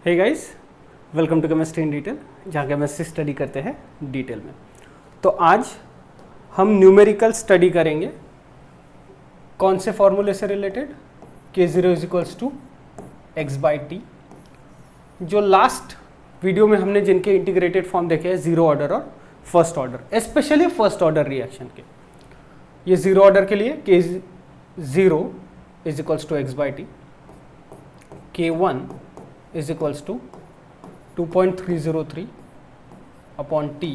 Hey guys, welcome to chemistry in detail, जहाँ chemistry study करते हैं डिटेल में। तो आज हम न्यूमेरिकल स्टडी करेंगे। कौन से फॉर्मूले से related? K0 is equals to x by t. जो लास्ट वीडियो में हमने जिनके इंटीग्रेटेड फॉर्म देखे हैं, जीरो ऑर्डर और first order, specially first order reaction के। ये जीरो ऑर्डर के लिए K0 is equals to x by t, K1 is equals to 2.303 upon t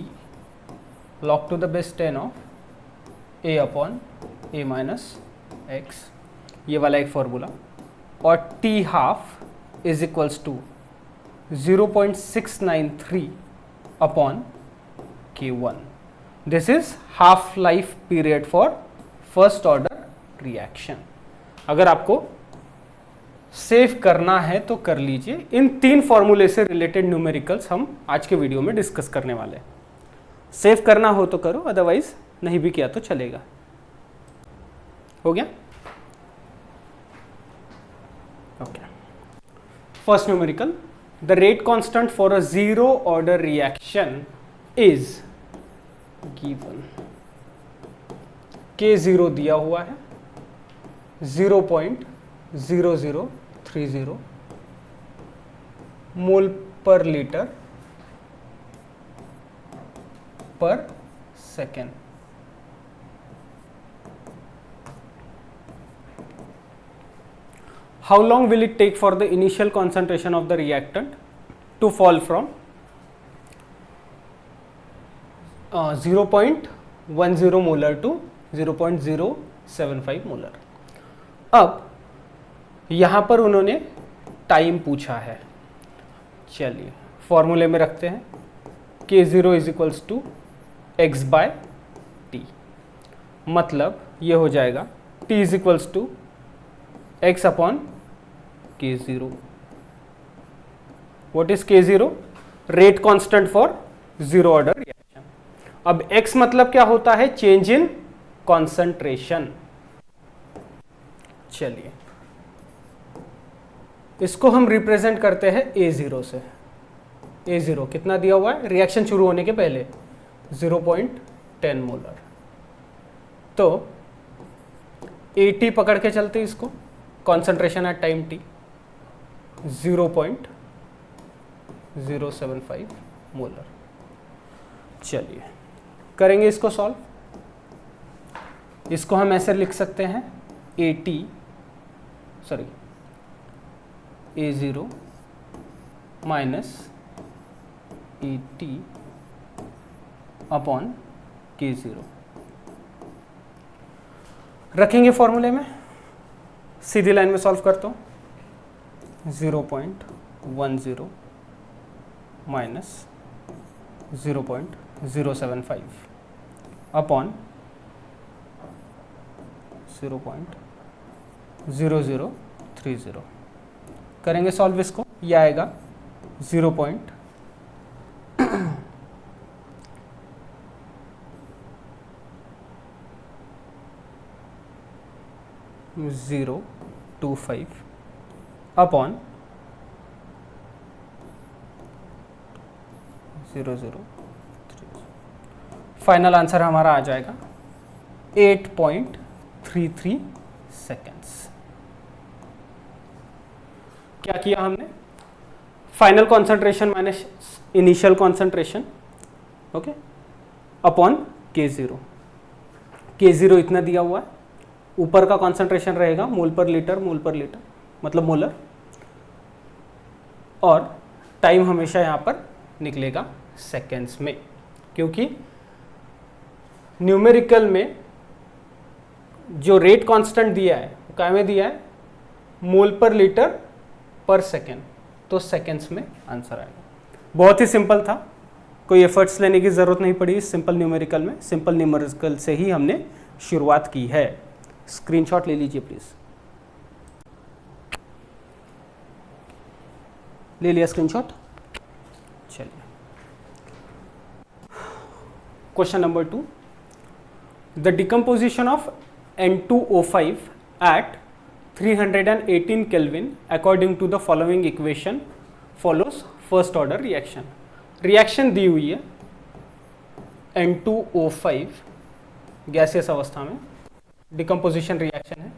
log to the base 10 of a upon a minus x, ये वाला एक formula. और t half is equals to 0.693 upon K1। This is half life period for first order reaction. अगर आपको save करना है तो कर लीजिए। इन तीन फॉर्मूले से रिलेटेड न्यूमेरिकल्स हम आज के वीडियो में डिस्कस करने वाले हैं। सेव करना हो तो करो, अदरवाइज नहीं भी किया तो चलेगा। हो गया? Okay. First numerical, the rate constant for a zero order reaction is given. K0 दिया हुआ है 0.0030 मोल पर लीटर पर second. How long will it take for the initial concentration of the reactant to fall from 0.10 molar to 0.075 molar? अब यहाँ पर उन्होंने time पूछा है। चलिए फॉर्मूले में रखते हैं। K0 is equals to x by t, मतलब ये हो जाएगा T is equals to x upon K0। What is K0? Rate constant for zero order reaction. अब X मतलब क्या होता है? Change in concentration. चलिए इसको हम रिप्रेजेंट करते हैं A0 से। A0 कितना दिया हुआ है रिएक्शन शुरू होने के पहले? 0.10 मोलर। तो AT पकड़ के चलते इसको, concentration at time T 0.075 molar. चलिए करेंगे इसको सॉल्व। इसको हम ऐसे लिख सकते हैं A0 minus AT upon K0 रखेंगे फॉर्मूले में। सीधी लाइन में सॉल्व करता हूँ। 0.10 माइनस 0.075 अपॉन 0.0030 करेंगे सॉल्व इसको। ये आएगा 0.025 अपॉन 0.030। फाइनल आंसर हमारा आ जाएगा 8.33 सेकेंड्स। क्या किया हमने? Final concentration minus initial concentration, okay, upon K0। K0 इतना दिया हुआ है। ऊपर का कॉन्सेंट्रेशन रहेगा मोल पर लीटर मतलब मोलर, और टाइम हमेशा यहाँ पर निकलेगा सेकेंड्स में, क्योंकि न्यूमेरिकल में जो रेट कांस्टेंट दिया है वो क्या में दिया है? मोल पर लीटर पर सेकेंड, तो सेकेंड्स में आंसर आएगा। बहुत ही सिंपल था, कोई एफर्ट्स लेने की ज़रूरत नहीं पड़ी इस सिंपल न्यूमेरिकल में। सिंपल न्यूमेरिकल से ही हमने शुरुआत की है। स्क्रीनशॉट ले लीजिए प्लीज़। ले लिया स्क्रीनशॉट? चलिए question number 2, the decomposition of N2O5 at 318 Kelvin according to the following equation follows first order reaction. Reaction दी हुई है N2O5 गैसियस अवस्था में, डिकम्पोजिशन रिएक्शन है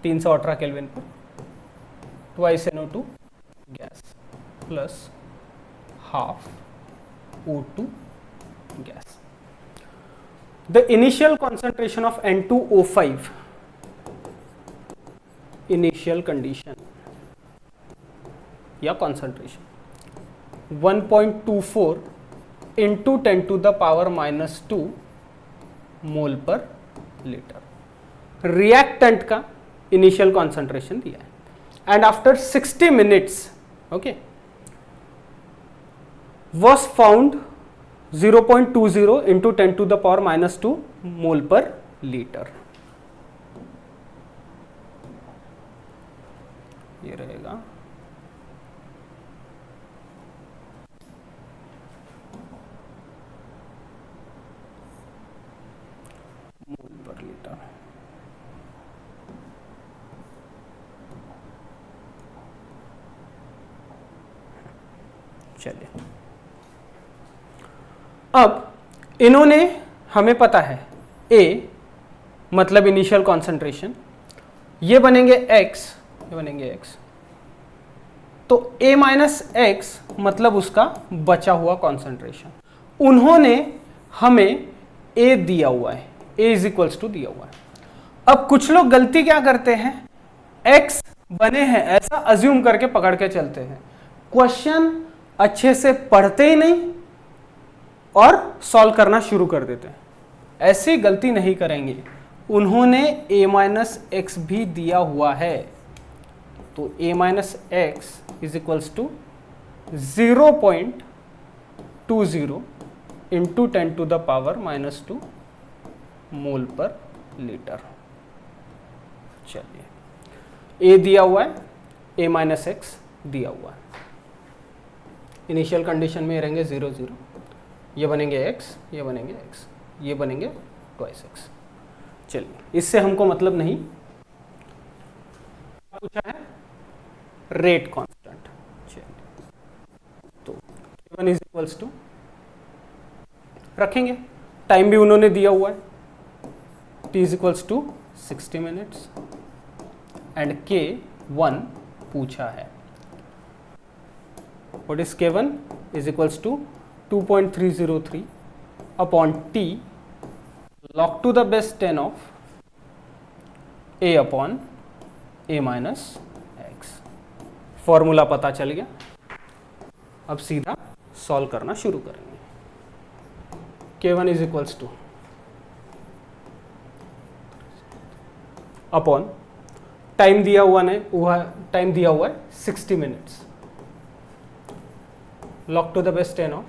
318 केल्विन पर, twice NO2 gas plus half O2 gas. The initial concentration of N2O5, initial condition या concentration 1.24 into 10 to the power -2 mole पर litre. Reactant का इनिशियल कॉन्सेंट्रेशन दिया है and after 60 minutes okay was found 0.20 into 10 to the power -2 mole पर litre. ये रहेगा मोल पर litre. चलिए, अब इन्होंने हमें पता है A मतलब इनिशियल कॉन्सेंट्रेशन, ये बनेंगे X, ये बनेंगे X, तो A माइनस एक्स मतलब उसका बचा हुआ कॉन्सेंट्रेशन। उन्होंने हमें A दिया हुआ है, A इज इक्वल्स टू दिया हुआ है। अब कुछ लोग गलती क्या करते हैं, X बने हैं ऐसा अज्यूम करके पकड़ के चलते हैं, क्वेश्चन अच्छे से पढ़ते ही नहीं और सॉल्व करना शुरू कर देते हैं। ऐसी गलती नहीं करेंगे, उन्होंने A माइनस एक्स भी दिया हुआ है, तो A minus x is equals to 0.20 into 10 to the power -2 mole पर लीटर। चलिए, A दिया हुआ है, A माइनस एक्स दिया हुआ है, इनिशियल कंडीशन में रहेंगे 0 0, ये बनेंगे x, ये बनेंगे x, ये बनेंगे ट्वाइस x। चलिए, इससे हमको मतलब नहीं, पूछा है रेट कांस्टेंट। चलिए, तो k1 इज इक्वल्स टू रखेंगे, टाइम भी उन्होंने दिया हुआ है, t is equals to 60 minutes and k1 पूछा है। What is K1 is equals to 2.303 upon T log to the base 10 of A upon A minus x। Formula पता चल गया, अब सीधा सॉल्व करना शुरू करेंगे। K1 is equals to upon time दिया हुआ है 60 minutes, log to the base 10 of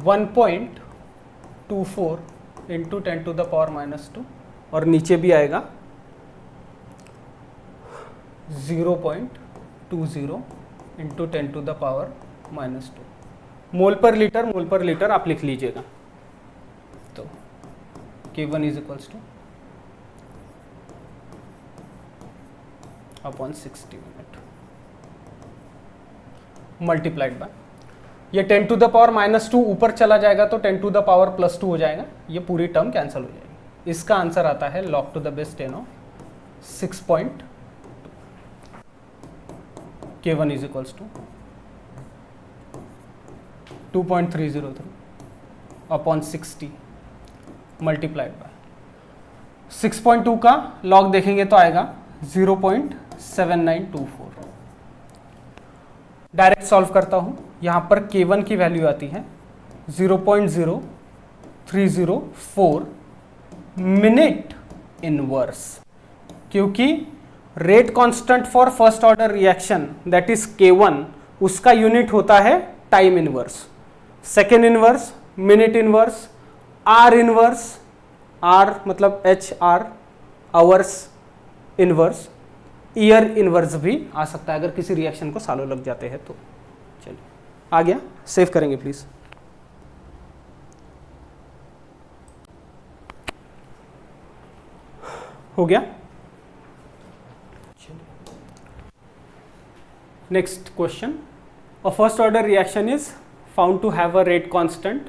1.24 into 10 to the power -2 और नीचे भी आएगा 0.20 into 10 to the power -2 mole पर लीटर आप लिख लीजिएगा। तो K1 is equals two upon 60 minute multiplied by, ये 10 to the power -2 ऊपर चला जाएगा तो 10 to the power +2 हो जाएगा, ये पूरी टर्म कैंसिल हो जाएगी। इसका आंसर आता है log to the base 10 of 6.2। K1 is equals to 2.303 upon 60 multiplied by 6.2 का लॉग देखेंगे तो आएगा 0.7924। डायरेक्ट सॉल्व करता हूं, यहां पर K1 की वैल्यू आती है 0.0304 मिनट इनवर्स, क्योंकि rate constant for first order reaction that is K1, उसका यूनिट होता है time inverse, second inverse, minute inverse, hour inverse, hour मतलब HR hours inverse, year inverse भी आ सकता है अगर किसी रिएक्शन को सालों लग जाते हैं तो। चलिए, आ गया, सेव करेंगे प्लीज। हो गया, Next question. A first order reaction is found to have a rate constant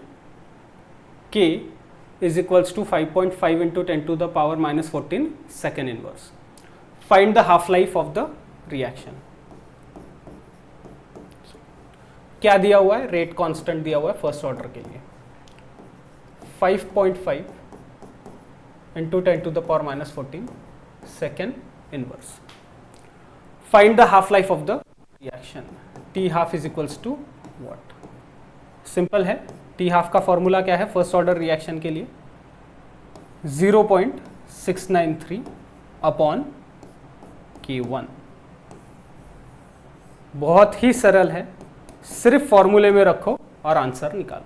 K is equals to 5.5 into 10 to the power minus 14 second inverse. Find the half life of the reaction. क्या दिया हुआ है? Rate constant दिया हुआ है first order के लिए 5.5 into 10 to the power minus 14 second inverse. Find the half life of the reaction. T half is equals to what? Simple है. T half का फॉर्मूला क्या है फर्स्ट ऑर्डर रिएक्शन के लिए? 0.693 अपॉन K1. बहुत ही सरल है, सिर्फ फॉर्मूले में रखो और आंसर निकालो.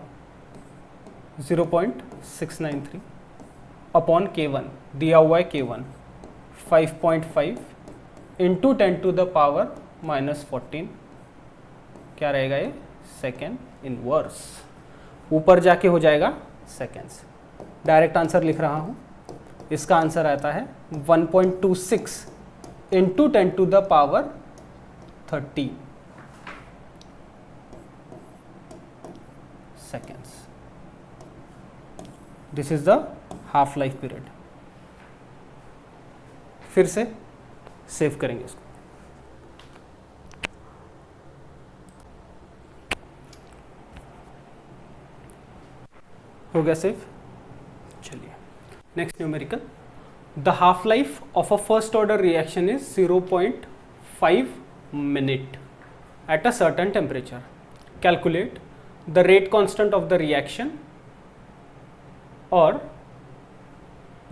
0.693 अपॉन K1 दिया हुआ है K1 5.5 into 10 to the power minus 14 क्या रहेगा ये? Second inverse. ऊपर जाके हो जाएगा सेकेंड्स. डायरेक्ट आंसर लिख रहा हूँ. इसका आंसर आता है 1.26 into 10 to the power 30 seconds. This is the half life period. फिर से सेव करेंगे इसको. हो गया सेव. चलिए next numerical. The half life of a first order reaction is 0.5 minute at a certain temperature. Calculate the rate constant of the reaction or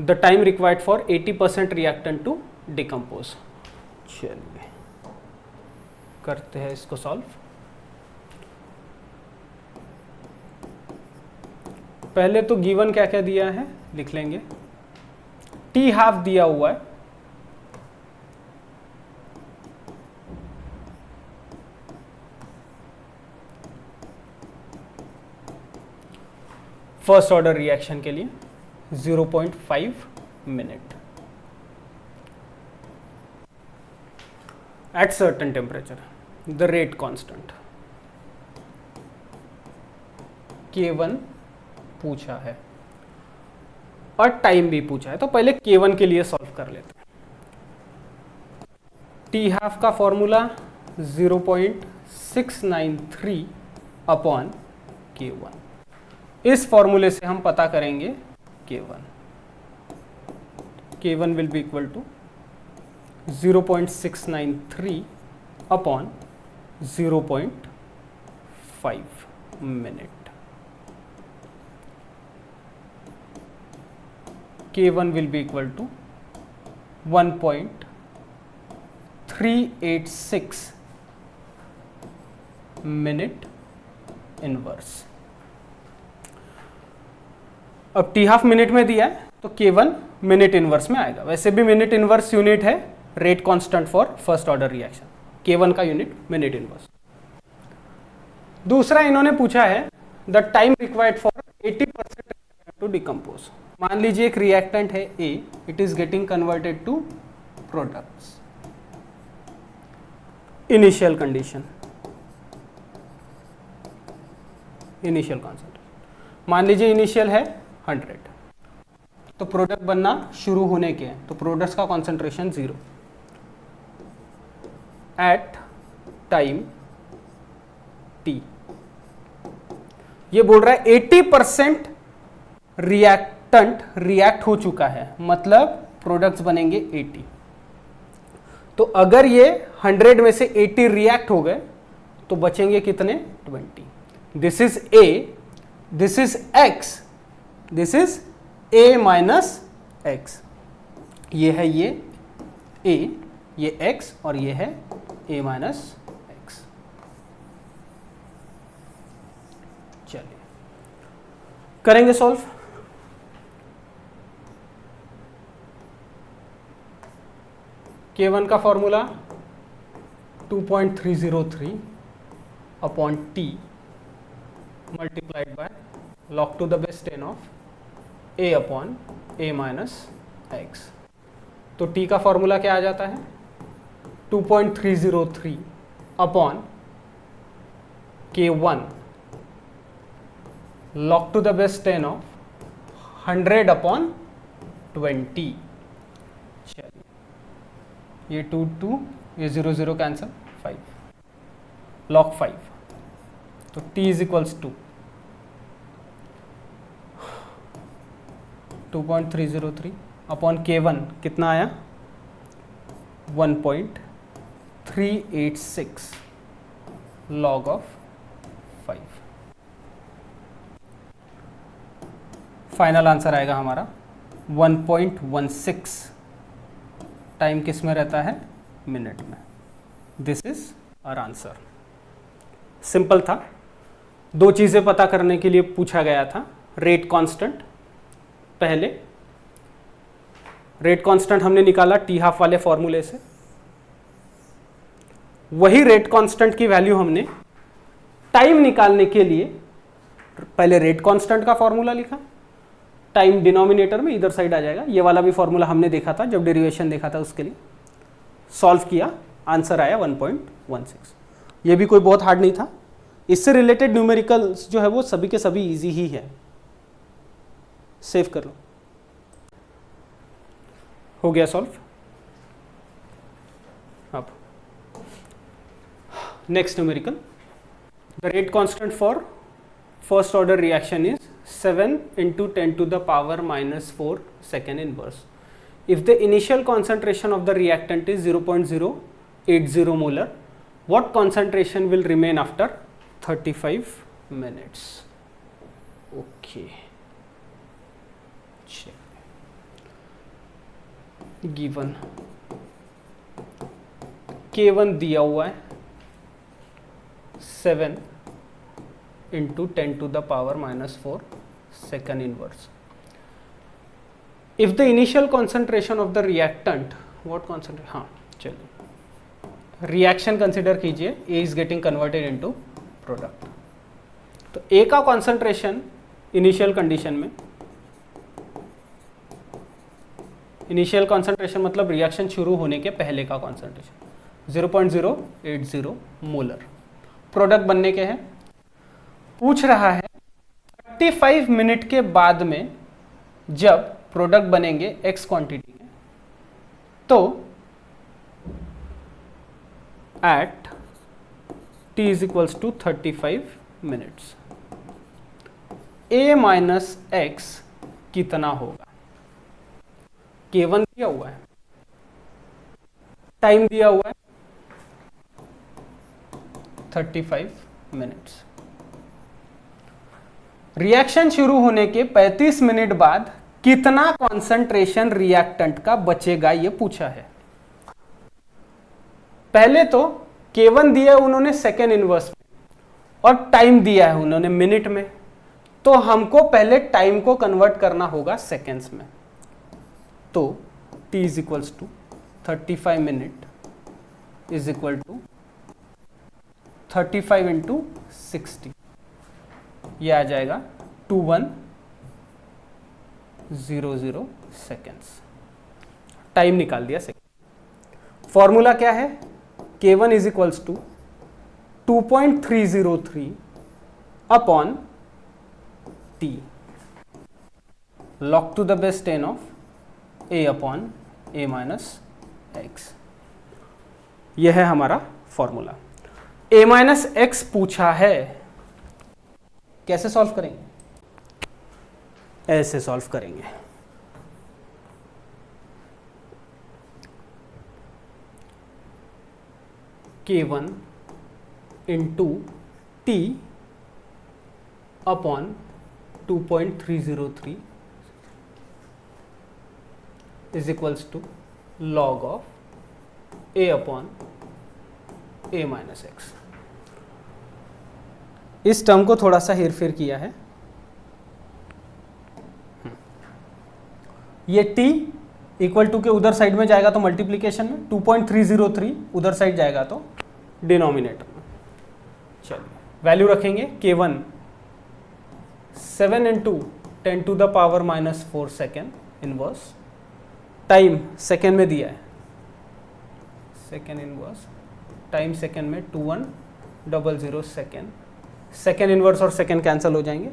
the time required for 80% reactant to decompose. चलिए करते हैं इसको solve. पहले तो given क्या क्या दिया है लिख लेंगे. टी हाफ दिया हुआ है. फर्स्ट ऑर्डर रिएक्शन के लिए 0.5 minute at certain temperature. The rate constant K1 पूछा है और टाइम भी पूछा है, तो पहले K1 के लिए सॉल्व कर लेते हैं. टी हाफ का फॉर्मूला 0.693 अपॉन K1. इस फॉर्मूले से हम पता करेंगे K1. K1 will be equal to 0.693 upon 0.5 minute. K1 will be equal to 1.386 minute inverse. अब टी हाफ मिनट में दिया है तो K1 मिनट इनवर्स में आएगा. वैसे भी मिनट इनवर्स यूनिट है rate constant for first order reaction. K1 का यूनिट मिनट इनवर्स. दूसरा इन्होंने पूछा है the time required for 80% to decompose. मान लीजिए एक रिएक्टेंट है A, it is getting converted to products. Initial condition, initial concentration मान लीजिए इनिशियल है 100, तो प्रोडक्ट बनना शुरू होने के हैं, तो प्रोडक्ट्स का कॉन्सेंट्रेशन 0 एट टाइम T. ये बोल रहा है 80% रिएक्टेंट रिएक्ट हो चुका है, मतलब प्रोडक्ट्स बनेंगे 80. तो अगर ये 100 में से 80 रिएक्ट हो गए तो बचेंगे कितने? 20. This is A, this is X, this is A minus X. ये है ये A, ये X और ये है A माइनस X. चलिए करेंगे सॉल्व. K1 का formula 2.303 upon T multiplied by log to the base 10 of A upon A minus X. तो T का फॉर्मूला क्या आ जाता है? 2.303 upon K1 log to the base 10 of 100 अपॉन 20। चलिए, ये 2 2, ये 0 0 कैंसिल, 5 log 5, तो t is equals to 2.303 upon K1 कितना आया 1.386 log ऑफ 5। फाइनल आंसर आएगा हमारा 1.16। टाइम किस में रहता है, मिनट में। This is our answer. Simple था। दो चीजें पता करने के लिए पूछा गया था। रेट कांस्टेंट, पहले रेट कांस्टेंट हमने निकाला टी हाफ वाले फॉर्मूले से। वही रेट कांस्टेंट की वैल्यू हमने टाइम निकालने के लिए पहले रेट कांस्टेंट का फॉर्मूला लिखा, टाइम डिनोमिनेटर में इधर साइड आ जाएगा। ये वाला भी फॉर्मूला हमने देखा था जब डेरिवेशन देखा था, उसके लिए सॉल्व किया, आंसर आया 1.16। ये भी कोई बहुत हार्ड नहीं था। इससे रिलेटेड न्यूमेरिकल्स जो है वो सभी के सभी इजी ही है। सेव कर लो, हो गया सॉल्व। अब next numerical, the rate constant for first order reaction is 7 into 10 to the power minus 4 second inverse. If the initial concentration of the reactant is 0.080 molar, what concentration will remain after 35 minutes? Okay. Check. Given K1 दिया हुआ है 7 into 10 to the power minus 4 second inverse. If the initial concentration of the reactant, what concentration, हाँ चलिए reaction consider कीजिए, A is getting converted into product। तो A का concentration initial condition में, initial concentration मतलब रिएक्शन शुरू होने के पहले का कॉन्सेंट्रेशन 0.080 मोलर। प्रोडक्ट बनने के हैं, पूछ रहा है 35 मिनट के बाद में जब प्रोडक्ट बनेंगे x क्वांटिटी में, तो at t is equals to 35 minutes a minus x कितना होगा। K1 दिया हुआ है, टाइम दिया हुआ है 35 मिनट्स। रिएक्शन शुरू होने के 35 मिनट बाद कितना कॉन्सेंट्रेशन रिएक्टेंट का बचेगा, ये पूछा है। पहले तो K1 दिया है उन्होंने सेकेंड इनवर्स में और टाइम दिया है उन्होंने मिनट में, तो हमको पहले टाइम को कन्वर्ट करना होगा सेकेंड्स में। तो t is equals to 35 minute is equal to 35 into 60, ये आ जाएगा 2100 सेकेंड्स। टाइम निकाल दिया सेकेंड। फॉर्मूला क्या है, K1 is equals to 2.303 upon T log to the base 10 of A upon A minus x. यह है हमारा फॉर्मूला। A माइनस एक्स पूछा है, कैसे सॉल्व करेंगे, ऐसे सॉल्व करेंगे। K1 into T upon 2.303 is equals to log of A upon A minus x. इस टर्म को थोड़ा सा हेर फेर किया है। ये t इक्वल टू के उधर साइड में जाएगा तो मल्टीप्लीकेशन में, 2.303 उधर साइड जाएगा तो डिनोमिनेटर में। चलिए वैल्यू रखेंगे K1 7 into 10 to the power minus 4 second inverse, time second में दिया है, सेकेंड इनवर्स टाइम सेकेंड में 2100 सेकेंड, सेकेंड इनवर्स और सेकेंड कैंसिल हो जाएंगे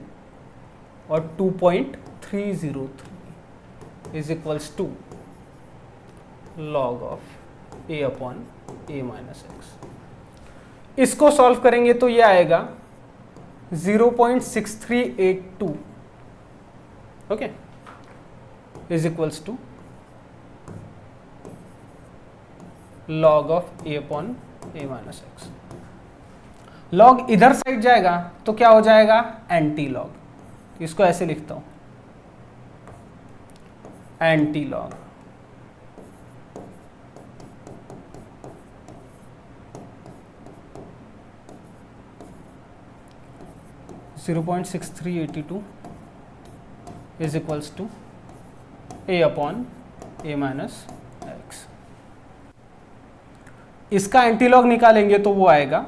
और 2.303 is equals to log of a upon a minus x. इसको सॉल्व करेंगे तो ये आएगा 0.6382 okay is equals to log of a upon a minus x. log इधर साइड जाएगा तो क्या हो जाएगा, एंटी लॉग। इसको ऐसे लिखता हूं, antilog. Zero 0.6382 is equals to a upon a minus x. इसका एंटीलॉग निकालेंगे तो वो आएगा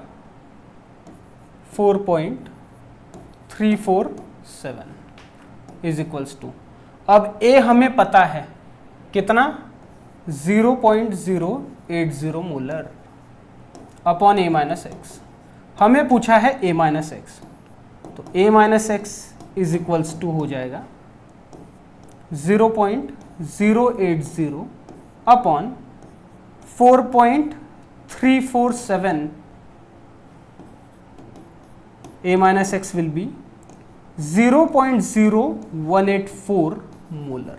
4.347 इज इक्वल्स टू, अब a हमें पता है कितना, 0.080 molar upon a minus x. हमें पूछा है a माइनस एक्स, तो a minus x is equals to हो जाएगा 0.080 upon 4.347, a minus x will be 0.0184 molar.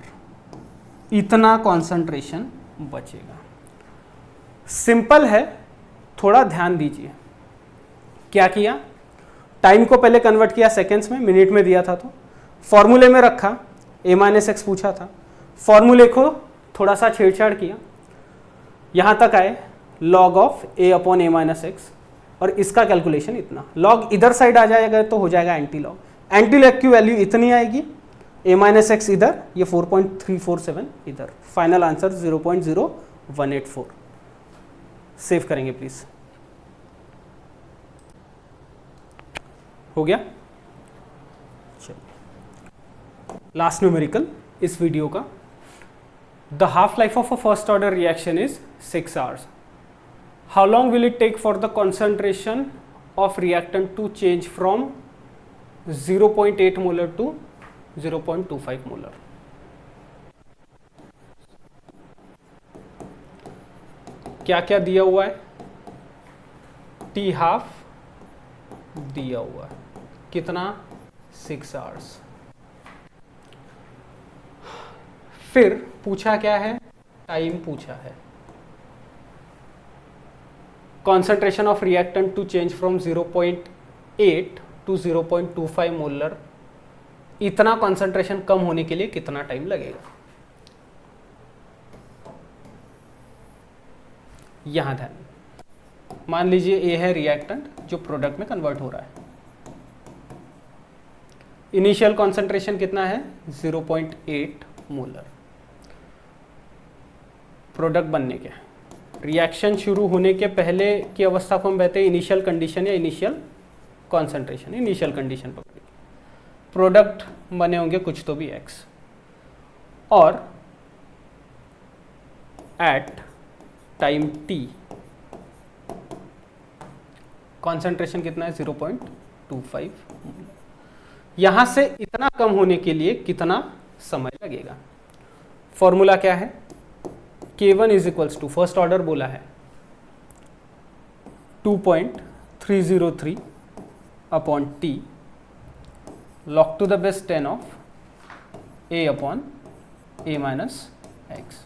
इतना कॉन्सेंट्रेशन बचेगा। सिंपल है, थोड़ा ध्यान दीजिए। क्या किया, टाइम को पहले कन्वर्ट किया सेकेंड्स में, मिनट में दिया था तो फॉर्मूले में रखा, a माइनस एक्स पूछा था, फॉर्मूले को थोड़ा सा छेड़छाड़ किया, यहां तक आए log of a upon a minus x, और इसका कैलकुलेशन इतना। log इधर साइड आ जाएगा तो हो जाएगा एंटी लॉग। एंटी लॉग की वैल्यू इतनी आएगी, a माइनस एक्स इधर, ये 4.347 इधर, फाइनल आंसर 0.0184। सेव करेंगे प्लीज। हो गया, चलो लास्ट न्यूमेरिकल इस वीडियो का। The half life of a first order reaction is 6 hours. How long will it take for the concentration of reactant to change from 0.8 molar to 0.25 molar? क्या क्या दिया हुआ है, T हाफ दिया हुआ है, कितना, 6 hours। फिर पूछा क्या है, टाइम पूछा है। concentration of reactant to change from 0.8 to 0.25 molar, इतना concentration कम होने के लिए कितना टाइम लगेगा। यहां ध्यान, मान लीजिए A है रिएक्टेंट जो प्रोडक्ट में कन्वर्ट हो रहा है। इनिशियल कॉन्सेंट्रेशन कितना है, 0.8 मोलर। प्रोडक्ट बनने के, रिएक्शन शुरू होने के पहले की अवस्था को हम कहते हैं इनिशियल कंडीशन या इनिशियल कॉन्सेंट्रेशन। इनिशियल कंडीशन पकड़िए, प्रोडक्ट बने होंगे कुछ तो भी x, और एट टाइम t कॉन्सेंट्रेशन कितना है, 0.25। यहां से इतना कम होने के लिए कितना समय लगेगा। फॉर्मूला क्या है, K1 is equals to, first order बोला है, 2.303 upon T log to the base 10 of A upon A minus x.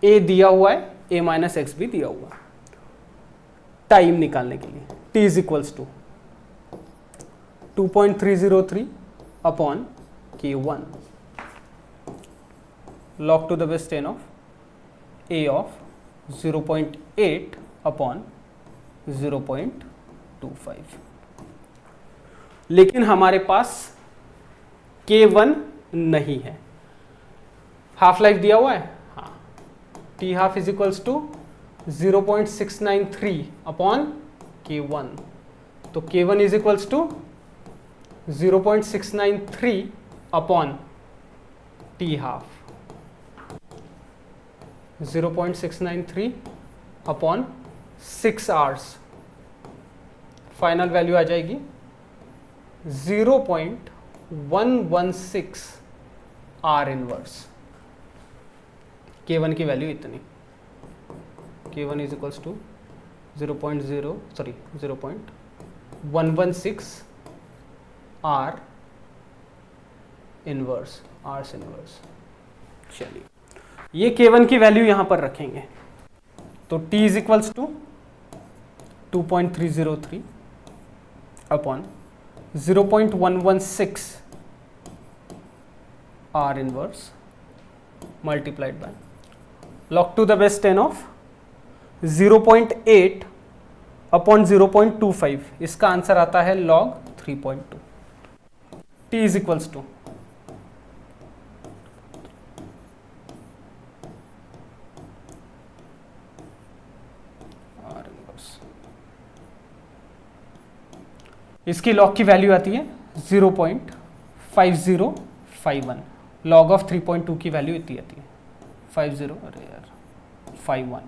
A दिया हुआ है, A माइनस एक्स भी दिया हुआ है। टाइम निकालने के लिए T is equals to 2.303 upon K1 log to the base 10 of A of 0.8 upon 0.25। लेकिन हमारे पास K1 नहीं है। हाफ लाइफ दिया हुआ है, हाँ, T half is equals to 0.693 upon K1, तो K1 is equals to 0.693 upon T half, 0.693 upon 6 hours, final value आ जाएगी 0.116 आर इनवर्स। K1 की वैल्यू इतनी, K1 is equals to 0.116 hour inverse, hours inverse. चलिए ये K1 की value यहां पर रखेंगे, तो T is equals to 2.303 upon 0.116 hour inverse multiplied by log to the base 10 of 0.8 upon 0.25, इसका आंसर आता है log 3.2। T is equals to hour inverse, इसकी log की वैल्यू आती है 0.5051, log ऑफ 3.2 की वैल्यू इतनी आती है 50, अरे यार 51।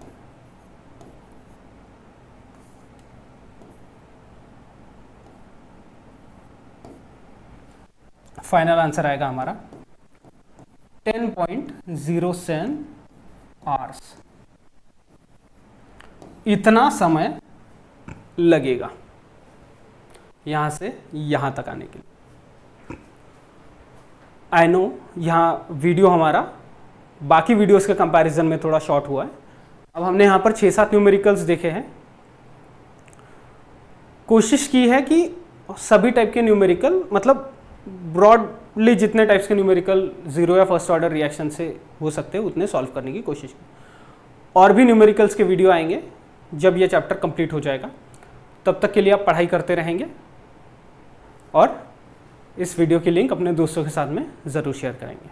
फाइनल आंसर आएगा हमारा 10.07 आवर्स। इतना समय लगेगा यहां से यहां तक आने के लिए। आई नो यहाँ वीडियो हमारा बाकी वीडियोस के कंपैरिजन में थोड़ा शॉर्ट हुआ है। अब हमने यहाँ पर 6-7 न्यूमेरिकल्स देखे हैं। कोशिश की है कि सभी टाइप के न्यूमेरिकल, मतलब ब्रॉडली जितने टाइप्स के न्यूमेरिकल जीरो या फर्स्ट ऑर्डर रिएक्शन से हो सकते हैं उतने सॉल्व करने की कोशिश की। और भी न्यूमेरिकल्स के वीडियो आएंगे जब ये चैप्टर कंप्लीट हो जाएगा। तब तक के लिए आप पढ़ाई करते रहेंगे और इस वीडियो की लिंक अपने दोस्तों के साथ में ज़रूर शेयर करेंगे,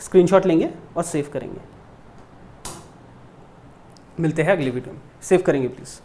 स्क्रीनशॉट लेंगे और सेव करेंगे। मिलते हैं अगली वीडियो में। सेव करेंगे प्लीज़।